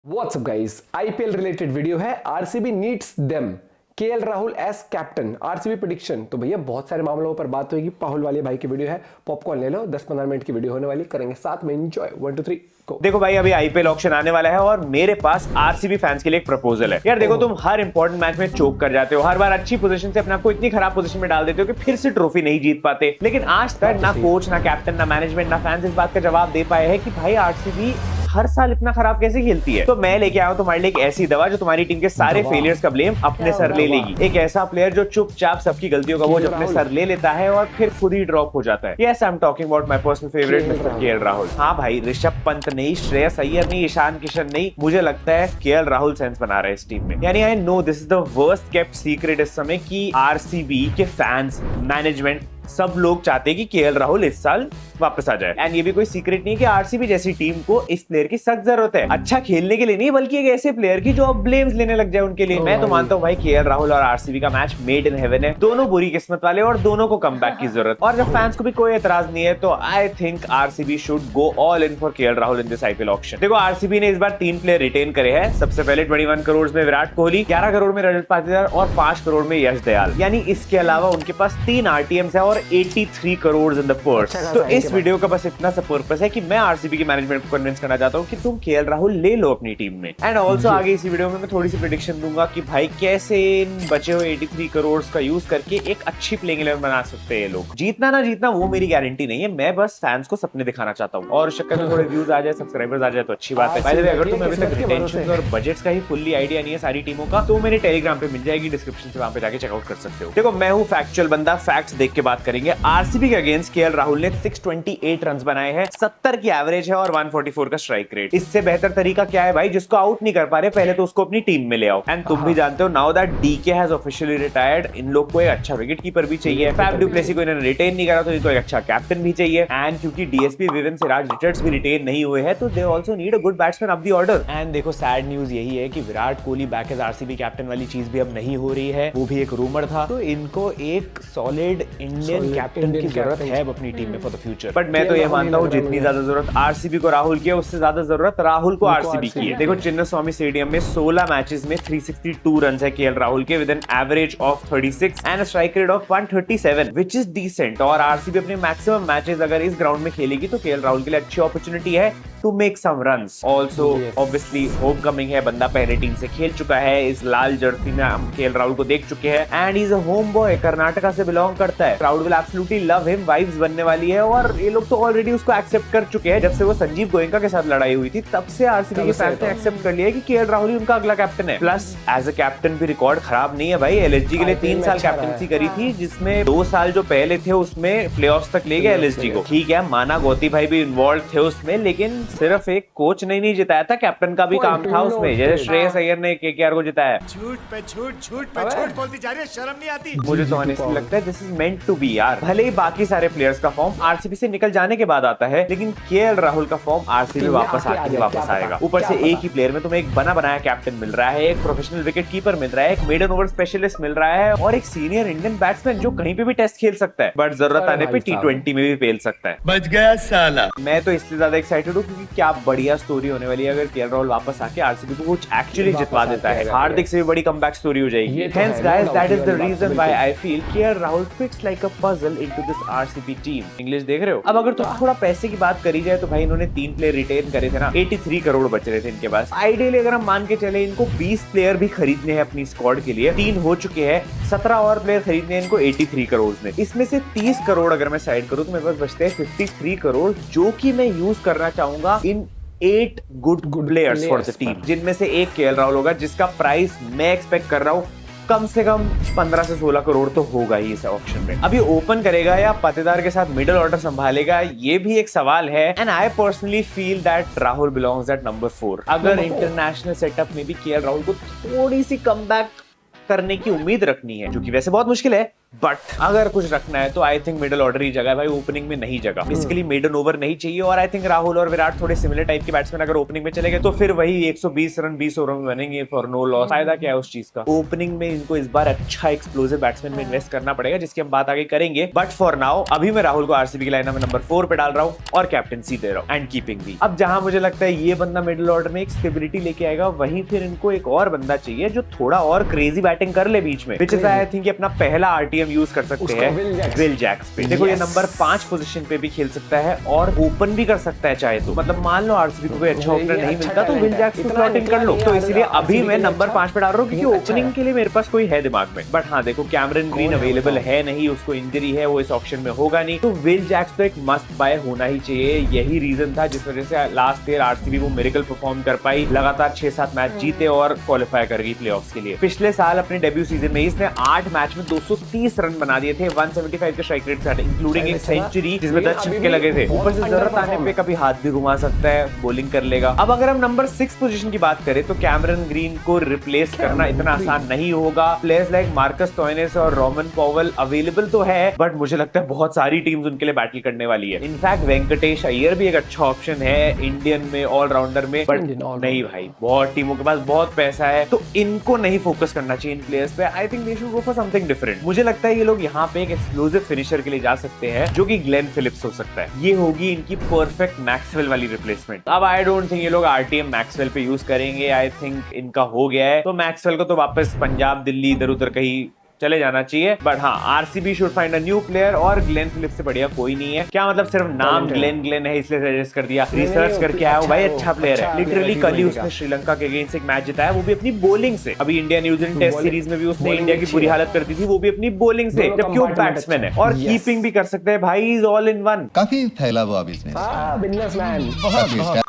WhatsApp guys, IPL related video है। RCB needs them, KL Rahul as captain, RCB prediction. तो भैया बहुत सारे मामलों पर बात होगी। पाहुल वाले भाई की वीडियो है, पॉपकॉर्न ले लो, 10-15 मिनट की वीडियो होने वाली, करेंगे साथ में एंजॉय। 1 2 3 गो। देखो भाई, अभी आईपीएल ऑक्शन आने वाला है और मेरे पास आरसीबी फैंस के लिए एक प्रपोजल है। यार देखो, तुम हर इंपॉर्टेंट मैच में चोक कर जाते हो, हर बार अच्छी पोजीशन से अपने आप को इतनी खराब पोजीशन में डाल देते हो कि फिर से ट्रॉफी नहीं जीत पाते। लेकिन आज तक ना कोच, ना कैप्टन, ना मैनेजमेंट, ना फैंस इस बात का जवाब दे पाए हैं कि भाई आरसीबी हर साल इतना खराब कैसे खेलती है। तो मैं लेके आया हूं तुम्हारे लिए एक ऐसी दवा जो तुम्हारी टीम के सारे फेलियर्स का ब्लेम अपने सर ले लेगी। एक ऐसा प्लेयर जो चुपचाप सबकी गलतियों का बोझ अपने सर ले लेता है और फिर खुद ही ड्रॉप हो जाता है। Yes, I am talking about my personal favourite mister KL Rahul. हाँ भाई, ऋषभ पंत नहीं, श्रेयस अय्यर नहीं, ईशान किशन नहीं, मुझे लगता है केएल राहुल सेंस बना रहे हैं इस टीम में। यानी I know this is the worst kept secret इस समय कि आरसीबी के फैंस, मैनेजमेंट, सब लोग चाहते हैं कि केएल राहुल इस साल वापस आ जाए। एंड ये भी कोई सीक्रेट नहीं है कि आरसीबी जैसी टीम को इस प्लेयर की सख्त जरूरत है, अच्छा खेलने के लिए नहीं, बल्कि एक ऐसे प्लेयर की जो अब ब्लेम्स लेने लग जाए उनके लिए। मैं तो मानता हूँ भाई, केएल राहुल और आरसीबी का मैच मेड इन हेवन है। दोनों बुरी किस्मत वाले और दोनों को कमबैक की जरूरत। और जब फैंस को भी कोई एतराज नहीं है तो I think RCB should go all in for KL Rahul in this IPL auction. देखो, आरसीबी ने इस बार 3 प्लेयर रिटेन करे हैं। सबसे पहले 21 करोड़ में विराट कोहली, 11 करोड़ में रजत पाटीदार और 5 करोड़ में यश दयाल। यानी इसके अलावा उनके पास 3 आरटीएम्स है और 83 करोड़ इन द पर्स। तो इस वीडियो का बस इतना सा पर्पस है कि मैं आरसीबी की मैनेजमेंट को कन्विंस करना चाहता हूं कि तुम केएल राहुल ले लो अपनी टीम में। एंड ऑल्सो आगे इसी वीडियो में मैं थोड़ी सी प्रेडिक्शन दूंगा कि भाई कैसे इन बचे हुए 83 करोड़ का यूज करके एक अच्छी प्लेइंग 11 बना सकते हैं लोग। जीतना ना जीतना वो मेरी गारंटी नहीं है, मैं बस फैंस को सपने दिखाना चाहता हूं। और शक्कर में थोड़े व्यूज आ जाए, सब्सक्राइबर्स आ जाए तो अच्छी बात है। बाय द वे, अगर तुम्हें अभी तक रिटेंशन और बजट्स का ही फुल्ली आइडिया नहीं है सारी टीमों का, तो मेरे टेलीग्राम पे मिल जाएगी, डिस्क्रिप्शन से वहां पे जाके चेकआउट कर सकते हो। देखो, मैं हूं फैक्चुअल बंदा, फैक्ट्स देख के बात करेंगे। आरसीबी के अगेंस्ट केएल राहुल ने 628 रन बनाए हैं, 70 की एवरेज है और 144 का स्ट्राइक रेट। इससे बेहतर तरीका क्या है भाई? जिसको आउट नहीं कर पा रहे, पहले तो उसको अपनी टीम में ले आओ। एंड तुम भी जानते हो, now that DK has officially retired, इन लोग को एक अच्छा विकेट कीपर भी चाहिए। फैफ डू प्लेसी को इन्होंने रिटेन नहीं करा तो इनको एक अच्छा कैप्टन भी चाहिए। एंड क्योंकि डीएसपी विवियन सिराज रिचर्ड्स भी रिटेन नहीं हुए हैं, तो they also need a good batsman of the order. And देखो, सैड न्यूज यही है कि Virat Kohli back as RCB captain वाली चीज भी अब नहीं हो रही है, वो भी एक रूमर था। तो इनको एक सॉलिड इंडियन कैप्टन की जरूरत है अपनी टीम में फॉर द फ्यूचर। बट मैं तो ये मानता हूँ, जितनी ज्यादा जरूरत आरसीबी को राहुल की है, उससे ज्यादा जरूरत राहुल को आरसीबी की है। देखो, चिन्नास्वामी स्टेडियम में 16 मैचेस में 362 रन है केएल राहुल के, with an average of 36 and strike rate of 137, which is decent. और आरसीबी अपने मैक्सिमम मैचेस अगर इस ग्राउंड में खेलेगी तो केएल राहुल के लिए अच्छी अपॉर्चुनिटी है to make some runs. Also obviously home coming है, बंदा पहले टीम से खेल चुका है, इस लाल जर्सी में हम केएल राहुल को देख चुके हैं। And is a home boy, Karnataka से बिलोंग करता है। Crowd will absolutely love him, vibes बनने वाली है। और ये लोग तो ऑलरेडी उसको एक्सेप्ट कर चुके हैं। जब से वो संजीव गोयनका के साथ लड़ाई हुई थी, तब से आरसीबी के फैंस ने एक्सेप्ट कर लिया है कि केएल राहुल ही उनका अगला कैप्टन है। प्लस एज अ कैप्टन भी रिकॉर्ड खराब नहीं है भाई। एलएसजी के लिए 3 साल कैप्टनसी करी थी, जिसमें 2 साल जो पहले थे उसमें प्लेऑफ्स तक ले गए एलएसजी को। ठीक है, माना गौती भाई भी इन्वॉल्व थे उसमें, लेकिन सिर्फ एक कोच ने नहीं जिताया था, कैप्टन का भी काम था उसमें। जैसे श्रेयस अय्यर ने केकेआर को जिताया। झूठ पे झूठ बोलती जा रही है, शर्म नहीं आती। मुझे तो ऑनेस्टली लगता है this is meant to be यार। भले ही बाकी सारे प्लेयर्स का फॉर्म आरसीबी से निकल जाने के बाद आता है, लेकिन केएल राहुल का फॉर्म आरसीबी वापस आके वापस आएगा। ऊपर से एक ही प्लेयर में तुम्हें एक बना बनाया कैप्टन मिल रहा है, एक प्रोफेशनल विकेट कीपर मिल रहा है, एक मेडन ओवर स्पेशलिस्ट मिल रहा है और एक सीनियर इंडियन बैट्समैन जो कहीं पे भी टेस्ट खेल सकता है, बट जरूरत आने पे टी20 में भी फेल सकता है। बच गया साला। मैं तो इसलिए ज्यादा एक्साइटेड हूँ क्योंकि क्या बढ़िया स्टोरी होने वाली है अगर केएल राहुल वापस आके आरसीबी को कुछ एक्चुअली जितवा देता है। हार्दिक से भी बड़ी कमबैक स्टोरी हो जाएगी। Hence guys, that is the reason why I feel KL Rahul fits like a puzzle into this RCB team. English देख रहे हो? अब अगर थोड़ा पैसे की बात करी जाए तो भाई इन्होंने 3 प्लेयर रिटेन करे थे ना, 83 करोड़ बच रहे थे इनके पास। आइडियली अगर हम मान के चले, इनको 20 प्लेयर भी खरीदने हैं अपनी स्क्वाड के लिए, 3 हो चुके हैं, 17 और प्लेयर खरीदने हैं इनको 83 करोड़ में। इसमें से 30 करोड़ अगर मैं साइड करूं तो मेरे पास बचते हैं 53 करोड़, जो कि मैं यूज करना चाहूंगा इन 8 good players for the team, जिनमें से एक केएल राहुल होगा, जिसका प्राइस मैं एक्सपेक्ट कर रहा हूं कम से कम 15 से 16 करोड़ तो होगा ही इस ऑक्शन में। अभी ओपन करेगा या पाटीदार के साथ मिडिल ऑर्डर संभालेगा, ये भी एक सवाल है। And I personally feel that Rahul belongs at number 4। अगर इंटरनेशनल सेटअप में भी केएल राहुल को थोड़ी सी कमबैक करने की उम्मीद रखनी है, जो कि वैसे बहुत मुश्किल है, बट अगर कुछ रखना है तो आई थिंक मिडिल ऑर्डर ही जगह है भाई, ओपनिंग में नहीं जगह। बेसिकली मेडन ओवर नहीं चाहिए, और आई थिंक राहुल और विराट थोड़े सिमिलर टाइप के बैट्समैन अगर ओपनिंग में चले गए तो फिर वही 120 रन 20 ओवर में बनेंगे फॉर नो लॉस। फायदा क्या है उस चीज का? ओपनिंग में इनको इस बार अच्छा एक्सप्लोसिव बैट्समैन में इन्वेस्ट करना पड़ेगा, जिसकी हम बात आगे करेंगे। बट फॉर नाउ अभी मैं राहुल को आरसीबी की लाइनअप में नंबर 4 पे डाल रहा हूँ और कैप्टनसी दे रहा हूँ एंड कीपिंग भी। अब जहां मुझे लगता है ये बंदा मिडिल ऑर्डर में एक स्टेबिलिटी लेके आएगा, वहीं फिर इनको एक और बंदा चाहिए जो थोड़ा और क्रेजी बैटिंग कर ले बीच में, विच इज आई थिंक अपना पहला आरटीएम यूज कर सकते हैं विल जैक्स पे। देखो ये नंबर 5 पोजीशन पे भी खेल सकता है और ओपन भी कर सकता है चाहे तो। मतलब मान लो आरसीबी को कोई अच्छा ओपनर नहीं मिलता तो विल जैक्स को स्लॉटिंग कर लो। तो इसलिए अभी मैं नंबर 5 पे डाल रहा हूँ क्योंकि ओपनिंग के लिए मेरे पास कोई है दिमाग में। बट हाँ देखो कैमरन ग्रीन अवेलेबल है नहीं, उसको इंजरी है, वो इस ऑप्शन में होगा नहीं, तो विल जैक्स तो एक मस्ट बाय होना ही चाहिए। यही रीजन था जिस वजह से लास्ट ईयर आरसीबी वो मिरेकल परफॉर्म कर पाई, लगातार 6-7 मैच जीते और क्वालिफाई कर गई प्लेऑफ्स के लिए। पिछले साल अपने डेब्यू सीजन में इसने 8 मैच में 230 रन बना दिए थे, 175 के स्ट्राइक रेट से, इंक्लूडिंग एक सेंचुरी जिसमें 10 छक्के लगे थे। ऊपर से जरूरत आने पे कभी हाथ भी घुमा सकता है, बॉलिंग कर लेगा। अब अगर हम नंबर 6 पोजीशन की बात करें तो कैमरन ग्रीन को रिप्लेस करना इतना आसान नहीं होगा। प्लेयर्स लाइक मार्कस टॉयनेस और रोमन पॉवेल अवेलेबल तो है, बट मुझे लगता है बहुत सारी टीम्स उनके लिए बैटल करने वाली है। इनफैक्ट वेंकटेश अय्यर भी एक अच्छा ऑप्शन है इंडियन में, ऑलराउंडर में, बट नहीं भाई बहुत टीमों के पास बहुत पैसा है तो इनको नहीं फोकस करना चाहिए इन प्लेयर्स पे। I think they should go for something different. मुझे लगता है ये लोग यहाँ पे एक एक्सप्लोसिव फिनिशर के लिए जा सकते हैं जो कि ग्लेन फिलिप्स हो सकता है। ये होगी इनकी परफेक्ट मैक्सवेल वाली रिप्लेसमेंट। अब आई डोंट थिंक ये लोग आरटीएम मैक्सवेल पे यूज करेंगे, आई थिंक इनका हो गया है, तो मैक्सवेल को तो वापस पंजाब दिल्ली इधर उधर कहीं चले जाना चाहिए। बट हाँ RCB should find a new player, और ग्लेन फिलिप्स से बढ़िया कोई नहीं है। क्या मतलब सिर्फ नाम ग्लेन है इसलिए सजेस्ट कर दिया? रिसर्च करके आया हूं भाई, अच्छा प्लेयर है। लिटरली कल ही उसने श्रीलंका के अगेंस्ट एक मैच जिताया, वो भी अपनी बॉलिंग से। अभी इंडिया न्यूजीलैंड टेस्ट सीरीज में भी उसने इंडिया की बुरी हालत कर दी थी, वो भी अपनी बॉलिंग से, जबकि वो बैट्समैन है। और कीपिंग भी कर सकते हैं भाई, इज ऑल इन वन। काफी फैला हुआ बिजनेस,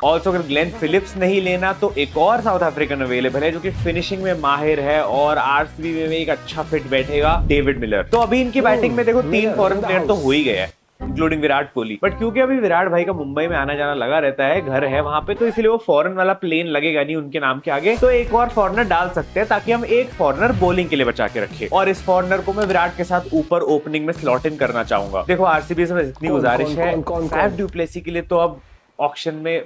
ऑल्सो अगर ग्लेन फिलिप्स नहीं लेना तो एक और साउथ अफ्रीकन अवेलेबल है जो कि फिनिशिंग में माहिर है और आरसीबी में एक अच्छा फिट बैठेगा, डेविड मिलर। तो अभी इनकी बैटिंग में देखो 3 फॉरेन प्लेयर तो हो ही गए हैं, इंक्लूडिंग विराट कोहली। बट क्योंकि अभी विराट भाई का मुंबई में आना जाना लगा रहता है, घर है वहां पे, तो इसलिए वो फॉरेन वाला प्लेन लगेगा नहीं उनके नाम के आगे। तो एक और फॉरेनर डाल सकते हैं ताकि हम एक फॉरेनर बॉलिंग के लिए बचा के रखें, और इस फॉरेनर को मैं विराट के साथ ऊपर ओपनिंग में स्लॉट इन करना चाहूंगा। देखो आरसीबी से इतनी गुजारिश है, फैफ डू प्लेसी के लिए तो अब ऑक्शन में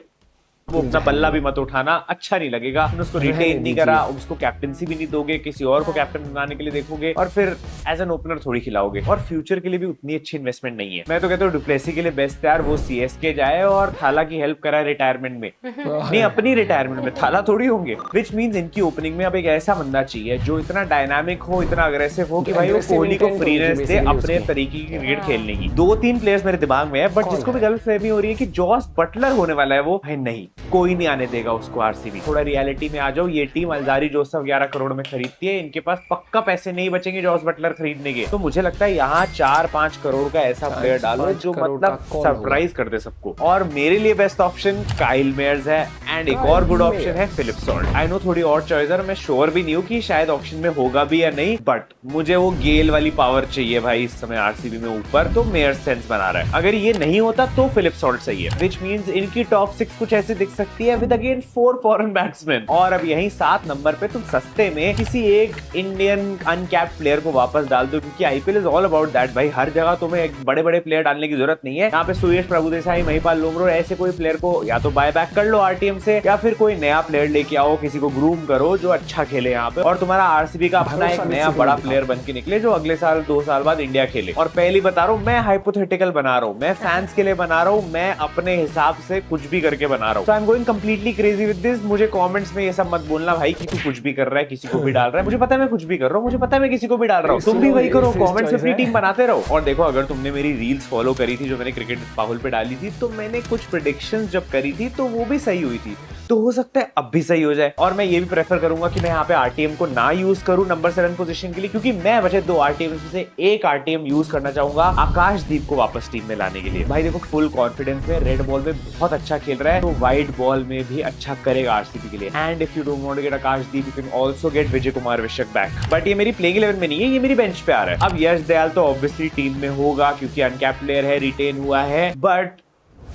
वो अपना बल्ला भी मत उठाना, अच्छा नहीं लगेगा। उसको रिटेन नहीं करा, उसको कैप्टनसी भी नहीं दोगे, किसी और को कैप्टन बनाने के लिए देखोगे और फिर एज एन ओपनर थोड़ी खिलाओगे, और फ्यूचर के लिए भी उतनी अच्छी इन्वेस्टमेंट नहीं है। मैं तो कहता हूँ डुप्लेसी के लिए बेस्ट यार वो सीएसके जाए और थाला की हेल्प कराए रिटायरमेंट में, नहीं अपनी रिटायरमेंट में, थाला थोड़ी होंगे। विच मीन्स इनकी ओपनिंग में अब एक ऐसा बंदा चाहिए जो इतना डायनामिक हो, इतना अग्रेसिव हो कि भाई वो कोहली को फ्रीनेस दे अपने तरीके की क्रिकेट खेलने की। 2-3 प्लेयर्स मेरे दिमाग में है, बट जिसको भी गलतफहमी हो रही है कि जॉस बटलर होने वाला है, वो भाई नहीं, कोई नहीं आने देगा उसको आरसीबी। थोड़ा रियलिटी में आ जाओ। ये टीम अल्जारी जोसेफ 11 करोड़ में खरीदती है, इनके पास पक्का पैसे नहीं बचेंगे जॉस बटलर खरीदने के। तो मुझे लगता है यहाँ 4-5 करोड़ का ऐसा प्लेयर डालो जो मतलब सरप्राइज कर दे सबको। और मेरे लिए बेस्ट ऑप्शन काइल मेयर्स है, एंड एक और गुड ऑप्शन है फिलिप सॉल्ट। आई नो थोड़ी और चॉइस है, मैं श्योर भी नहीं हूँ कि शायद ऑप्शन में होगा भी या नहीं, बट मुझे वो गेल वाली पावर चाहिए भाई इस समय आरसीबी में ऊपर, तो मेयर्स सेंस बना रहा है। अगर ये नहीं होता तो फिलिप सॉल्ट सही है, विच मीन्स इनकी टॉप 6 कुछ ऐसे दिख सकती है विद अगेन 4 फॉरेन बैट्समैन। और अब यहीं 7 नंबर पे तुम सस्ते में किसी एक इंडियन अनकैप्ड प्लेयर को वापस डाल दो, क्योंकि IPL is all about that भाई। हर जगह तुम्हें एक बड़े बड़े प्लेयर डालने की जरूरत नहीं है। यहाँ पे सुयश प्रभुदेसाई, महिपाल लोमरो, ऐसे कोई प्लेयर को या तो बाय बैक कर लो आरटीएम से, या फिर कोई नया प्लेयर लेके आओ, किसी को ग्रूम करो जो अच्छा खेले यहाँ पे, और तुम्हारा आरसीबी का अपना एक नया बड़ा प्लेयर बन के निकले जो अगले साल 2 साल बाद इंडिया खेले। और पहली बता रहा हूँ, मैं हाइपोथेटिकल बना रहा हूँ, मैं फैंस के लिए बना रहा हूँ, मैं अपने हिसाब से कुछ भी करके बना रहा हूँ। So I am going completely crazy with this. मुझे कमेंट्स में ये सब मत बोलना भाई कि तू कुछ भी कर रहा है, किसी को भी डाल रहा है। मुझे पता है मैं कुछ भी कर रहा हूँ, मुझे पता है मैं किसी को भी डाल रहा हूँ, तुम भी वही करो, कमेंट्स में अपनी टीम बनाते रहो। और देखो अगर तुमने मेरी रील्स फॉलो करी थी जो मैंने क्रिकेट पाहुल पे डाली थी, तो मैंने कुछ प्रेडिक्शंस जब करी थी तो वो भी सही हुई थी, तो हो सकता है अब भी सही हो जाए। और मैं ये भी प्रेफर करूंगा कि मैं यहाँ पे आरटीएम को ना यूज करूं नंबर 7 पोजीशन के लिए, क्योंकि मैं बचे 2 आरटीएम से एक आरटीएम यूज करना चाहूंगा आकाशदीप को वापस टीम में लाने के लिए। भाई देखो फुल कॉन्फिडेंस में, रेड बॉल में बहुत अच्छा खेल रहा है, तो व्हाइट बॉल में भी अच्छा करेगा आरसीबी के लिए। And if you don't want to get Akashdeep, you can also get Vijay Kumar Vishak back. But ये मेरी प्लेइंग 11 में नहीं है, ये मेरी बेंच पे आ रहा है। अब यश दयाल तो ऑब्वियसली टीम में होगा क्योंकि अनकैप्ड प्लेयर है, रिटेन हुआ है, but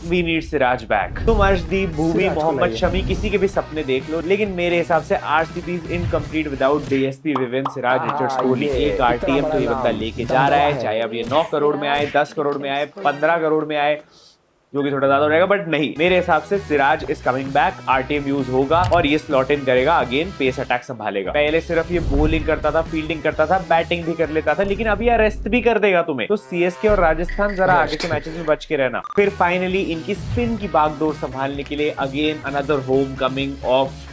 we need Siraj back. तुम अर्शदीप, भूवी, सिराज को मोहम्मद लाइए। शमी किसी के भी सपने देख लो, लेकिन मेरे हिसाब से RCB is incomplete without DSP, woven, Siraj, Richards, Kohli. ये एक इतना आरटीएम बड़ा तो ये नाम, बंदा लेके जा रहा है, दबदबा चाहे अब ये 9 करोड़ में आए, 10 करोड़ में आए, 15 करोड़ में आए, जो कि थोड़ा ज्यादा हो जाएगा, बट नहीं, मेरे हिसाब से Siraj is coming back, RTM use होगा और ये स्लॉट इन करेगा, अगेन पेस अटैक संभालेगा। पहले सिर्फ ये बॉलिंग करता था, फील्डिंग करता था, बैटिंग भी कर लेता था, लेकिन अभी ये रेस्ट भी कर देगा तुम्हें। तो सीएसके और राजस्थान जरा आगे के मैचेस में बच के रहना। फिर फाइनली इनकी स्पिन की बागडोर संभालने के लिए again another home coming of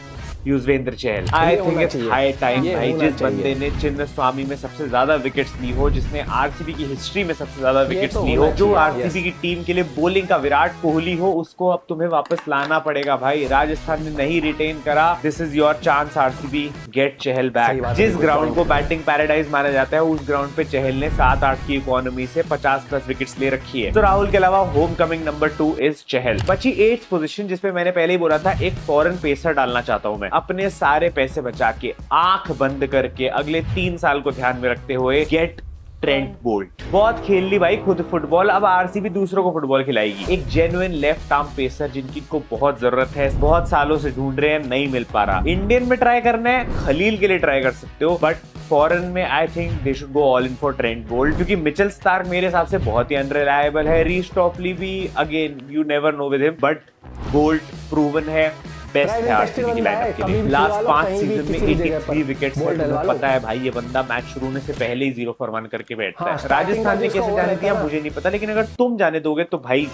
Yuzvendra Chahal. I think it's high time भाई, जिस बंदे ने चिन्ह स्वामी में सबसे ज्यादा विकेट्स ली हो, जिसने आरसीबी की हिस्ट्री में सबसे ज्यादा विकेट्स ली हो, जो आरसीबी की टीम के लिए बॉलिंग का विराट कोहली हो, उसको अब तुम्हें वापस लाना पड़ेगा भाई। राजस्थान ने नहीं रिटेन करा, this is your chance RCB, get Chahal back. जिस ग्राउंड को बैटिंग पैराडाइज माना जाता है, उस ग्राउंड पे चहल ने 7-8 की इकोनॉमी से 50+ विकेट्स ले रखी है। तो राहुल के अलावा होम कमिंग नंबर 2 इज चहल। बची 8th पोजीशन, जिसपे मैंने पहले ही बोला था एक फॉरेन पेसर डालना चाहता हूं मैं। अपने सारे पैसे बचा के, आंख बंद करके, अगले 3 साल को ध्यान में रखते हुए गेट ट्रेंट बोल्ट। बहुत खेल ली भाई खुद फुटबॉल, अब आरसीबी दूसरों को फुटबॉल खिलाएगी। एक जेन्युइन लेफ्ट आर्म पेसर जिनकी को बहुत जरूरत है, बहुत सालों से ढूंढ रहे हैं, नहीं मिल पा रहा। इंडियन में ट्राई करना है, खलील के लिए ट्राई कर सकते हो, बट फॉरेन में I think they should go all in for Trent Boult, क्योंकि मिचेल स्टार्क मेरे हिसाब से बहुत ही अनरिलायबल है। रीस टॉपली भी again you never know with him, but bolt proven है, बेस्ट है आरसीबी की लाइनअप के लिए। लास्ट 5 सीजन में 83 विकेट्स है, तुम्हें पता है भाई ये बंदा मैच शुरू होने से पहले ही 0 for 1 करके बैठता है। राजस्थान ने कैसे जाने दिया मुझे नहीं पता, लेकिन अगर तुम जाने दोगे तो भाई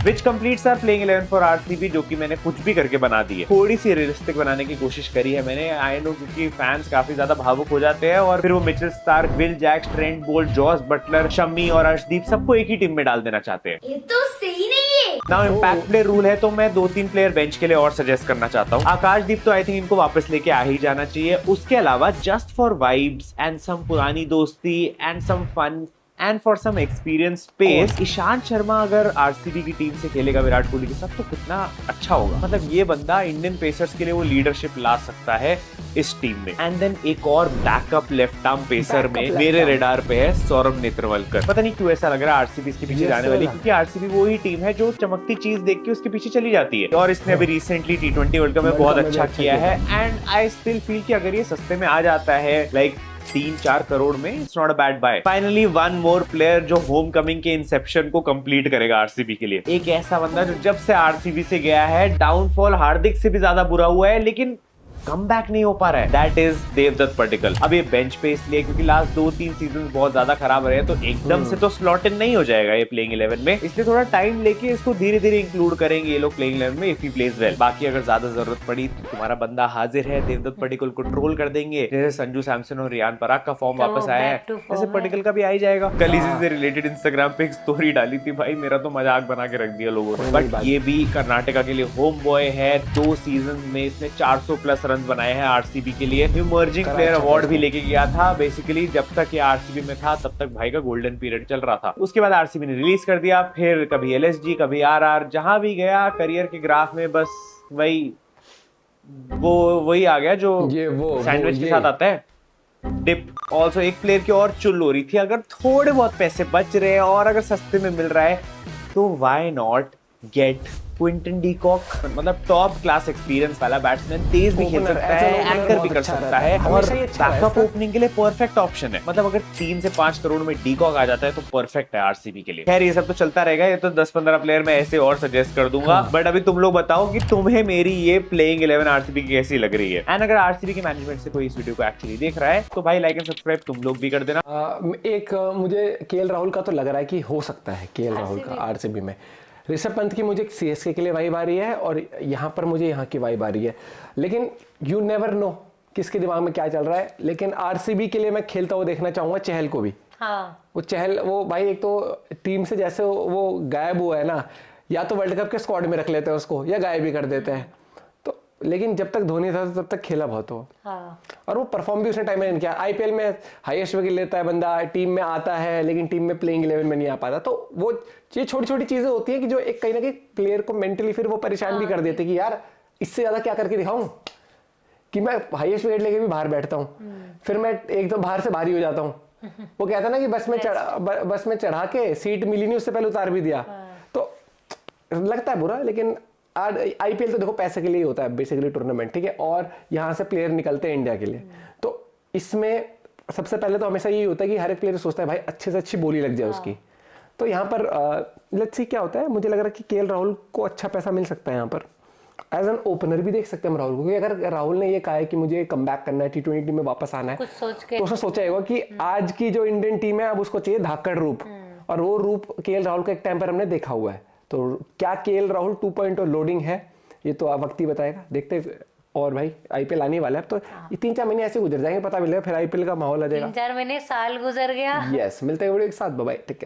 which completes are playing 11 for RCB, जो कि मैंने कुछ भी करके बना दी है। थोड़ी सी रियलिस्टिक बनाने की कोशिश करी है मैंने, आई नो, क्योंकि फैंस काफी ज्यादा भावुक हो जाते हैं और फिर वो Mitchell Starc, Will Jacks, Trent Boult, Jos Buttler, Shami और अर्शदीप सबको एक ही टीम में डाल देना चाहते हैं। ये तो सही नहीं है। नाउ इम्पैक्ट प्लेयर रूल है, तो मैं 2-3 प्लेयर बेंच के लिए और सजेस्ट करना चाहता हूँ। आकाशदीप तो आई थिंक इनको वापस लेके आ ही जाना चाहिए। उसके अलावा just for vibes and some पुरानी दोस्ती and some fun and for some experience space, Ishant Sharma अगर आरसीबी की टीम से खेलेगा विराट कोहली के साथ तो कितना अच्छा होगा। मतलब ये बंदा इंडियन पेसर्स के लिए वो लीडरशिप ला सकता है इस टीम में। एंड देन एक और बैकअप लेफ्ट आर्म पेसर में मेरे रेडार पे है सौरभ नेत्रवलकर। पता नहीं क्यों ऐसा लग रहा है आरसीबी इसके पीछे जाने वाली, क्योंकि आरसीबी वो ही टीम है जो चमकती चीज देख के उसके पीछे चली जाती है, और इसने अभी रिसेंटली T20 वर्ल्ड कप में बहुत अच्छा किया है। एंड आई स्टिल फील कि अगर ये सस्ते में आ जाता है लाइक 3-4 करोड़ में, it's not a bad buy. Finally one more player जो होम कमिंग के इंसेप्शन को कंप्लीट करेगा आरसीबी के लिए। एक ऐसा बंदा जो जब से आरसीबी से गया है डाउनफॉल हार्दिक से भी ज्यादा बुरा हुआ है, लेकिन कम बैक नहीं हो पा रहा है, दैट इज देवदत्त पडिक्कल। अब ये बेंच पे इसलिए क्योंकि लास्ट 2-3 सीजन बहुत ज्यादा खराब रहे, तो एकदम से तो स्लॉट इन नहीं हो जाएगा ये प्लेइंग 11 में, इसलिए थोड़ा टाइम लेके इसको धीरे धीरे इंक्लूड करेंगे ये लोग प्लेइंग 11 में, इफ ही प्लेज वेल। बाकी अगर ज्यादा जरूरत पड़ी तो तुम्हारा बंदा हाजिर है, देवदत्त पडिक्कल को ट्रोल कर देंगे, जैसे संजू सैमसन और रियान पराग का फॉर्म वापस आया है, जैसे पडिक्कल का भी आ ही जाएगा। कल इसी से रिलेटेड इंस्टाग्राम पे एक स्टोरी डाली थी भाई, मेरा तो मजाक बना के रख दिया लोगों ने। बट ये भी कर्नाटका के लिए होम बॉय है, 2 सीजन में इसने 400+ रन बनाए हैं आरसीबी के लिए। इमर्जिंग प्लेयर अवार्ड भी लेके गया था। बेसिकली जब तक ये आरसीबी में था तब तक भाई का गोल्डन पीरियड चल रहा था। उसके बाद आरसीबी ने रिलीज कर दिया, फिर कभी एलएसजी कभी आरआर, जहां भी गया करियर के ग्राफ में बस वही आ गया जो सैंडविच के साथ आता है, डिप। ऑल्सो एक प्लेयर की और चुल हो रही थी, अगर थोड़े बहुत पैसे बच रहे हैं और अगर सस्ते में मिल रहा है तो why not get Quinton de Kock. मतलब टॉप क्लास एक्सपीरियंस वाला बैट्समैन, तेज भी खेल सकता है, एंकर भी कर सकता है, और बैकअप ओपनिंग के लिए परफेक्ट ऑप्शन है। मतलब अगर 3 से 5 करोड़ में डी कॉक आ जाता है तो परफेक्ट है आरसीबी के लिए। खैर ये सब तो चलता रहेगा, ये तो 10-15 प्लेयर मैं ऐसे और सजेस्ट कर दूंगा। बट अभी तुम लोग बताओ कि तुम्हें मेरी ये प्लेइंग 11 आरसीबी की कैसी लग रही है। एंड अगर आरसीबी के मैनेजमेंट से कोई इस वीडियो को एक्चुअली देख रहा है तो भाई लाइक एंड सब्सक्राइब तुम लोग भी कर देना। मुझे केएल राहुल का तो लग रहा है कि हो सकता है केएल राहुल का आरसीबी में। ऋषभ पंत की मुझे सीएसके के लिए वाइब आ रही है और यहाँ पर मुझे यहाँ की वाइब आ रही है, लेकिन यू नेवर नो किसके दिमाग में क्या चल रहा है। लेकिन आरसीबी के लिए मैं खेलता हुआ देखना चाहूंगा चहल को भी। हाँ। वो चहल, वो भाई एक तो टीम से जैसे वो गायब हुआ है ना, या तो वर्ल्ड कप के स्क्वाड में रख लेते हैं उसको या गायब भी कर देते हैं। तो लेकिन जब तक धोनी था तब तक खेला बहुत हो। हाँ। और वो परफॉर्म भी उसने टाइम में नहीं किया। आईपीएल में हाईएस्ट विकेट लेता है बंदा, टीम में आता है लेकिन टीम में प्लेइंग 11 में नहीं आ पाता। तो वो ये छोटी छोटी चीजें होती हैं कि जो एक कहीं ना कहीं प्लेयर को मेंटली फिर वो परेशान भी कर देते कि यार इससे ज्यादा क्या करके दिखाऊं, कि मैं हाईएस्ट विकेट लेके भी बाहर बैठता हूँ, फिर मैं एकदम बाहर से भारी हो जाता हूँ। वो कहता ना कि बस में चढ़ा के सीट मिली नहीं, उससे पहले उतार भी दिया। तो लगता है बुरा, लेकिन आईपीएल तो देखो पैसे के लिए ही होता है बेसिकली टूर्नामेंट, ठीक है, और यहाँ से प्लेयर निकलते हैं इंडिया के लिए। तो इसमें सबसे पहले तो हमेशा यही होता है कि हर एक प्लेयर सोचता है भाई अच्छे से अच्छी बोली लग जाए उसकी। तो यहाँ पर लेट्स सी क्या होता है। मुझे लग रहा है कि केएल राहुल को अच्छा पैसा मिल सकता है यहाँ पर, एज एन ओपनर भी देख सकते हैं हम राहुल को, क्योंकि अगर राहुल ने ये कहा है कि मुझे कमबैक करना है, T20 टीम में वापस आना है, कुछ सोच के तो उसने सोचा होगा कि आज की जो इंडियन टीम है अब उसको चाहिए धाकड़ रूप, और वो रूप केएल राहुल को एक टाइम पर हमने देखा हुआ है। तो क्या केएल राहुल 2.0 लोडिंग है, ये तो वक्त ही बताएगा, देखते हैं। और भाई आईपीएल आने वाला है, तो ये 3-4 महीने ऐसे गुजर जाएंगे, पता मिलेगा, फिर आईपीएल का माहौल आ जाएगा। 3-4 महीने, साल गुजर गया। यस, मिलते हैं वीडियो के साथ, बाय बाय, टेक केयर।